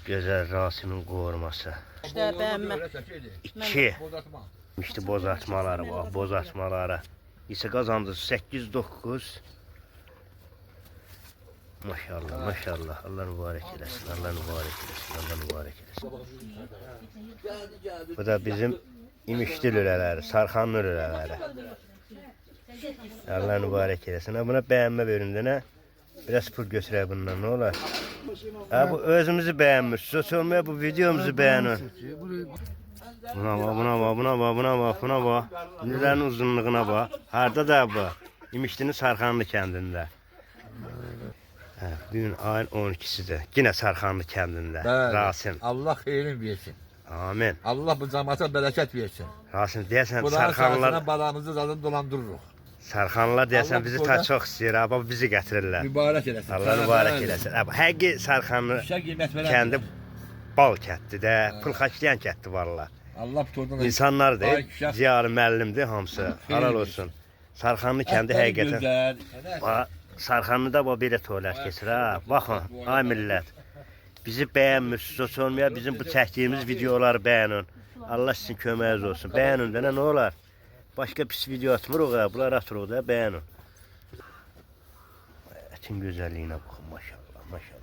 Gözəl Rasim'in qoruması. İşte beğenme. 2. İşte bozatmaları var, bozatmaları. İsə qazandı 8-9. Maşallah, maşallah. Allah mübarək eləsin, Allah mübarək eləsin, Allah mübarək eləsin. Bu da bizim imişli lülələri, sarxanlı lülələri. Allah mübarək eləsin. Buna bəyənmə verin nə? Biraz pul götürək bundan, nə olar? Bu özümüzü bəyənmiş. Olmaya bu videomuzu bəyənin. Buna bax, buna bax, buna bax, buna bax, buna bax. Lülənin uzunluğuna bax. Harda da bu? İmişlinin Sarxanlı kəndində. Bugün ayın 12-sidir. Yine Sarxanlı kəndində. Rasim. Allah xeyrin versin. Amin. Allah bu cəmaata bərəkət versin. Rasim deyəsən Bunların Sarxanlılar, sayesinde balamızı zaten dolandırırıq. Sarxanlılar deyəsən Allah bizi bu ta konuda- çox istəyir. Amma bizi gətirirlər. Mübarək eləsin. Allah mübarək eləsin. Həqiqi Sarxanlı İşə qiymət verən. kəndi bal kətdir də, pul xərcləyən kətdir valla. Allah bu tordan İnsanlar da Ay, kişaf. ziyalı müəllimdir hamısı. Halal olsun. Sarxanlı kəndi həqiqətən. Gözəl. Sarxanlıda bu belə toylar keçir ha. Baxın, ay millət. Bizi bəyənmirsiniz, sosyal media bizim bu çəkdiyimiz videoları bəyənin. Allah sizin köməyiniz olsun. Bəyənin də nə olar? Başqa pis video atmırıq ha. Bunlar atırıq da bəyənin. Ətin gözəlliyinə baxın, maşallah, maşallah.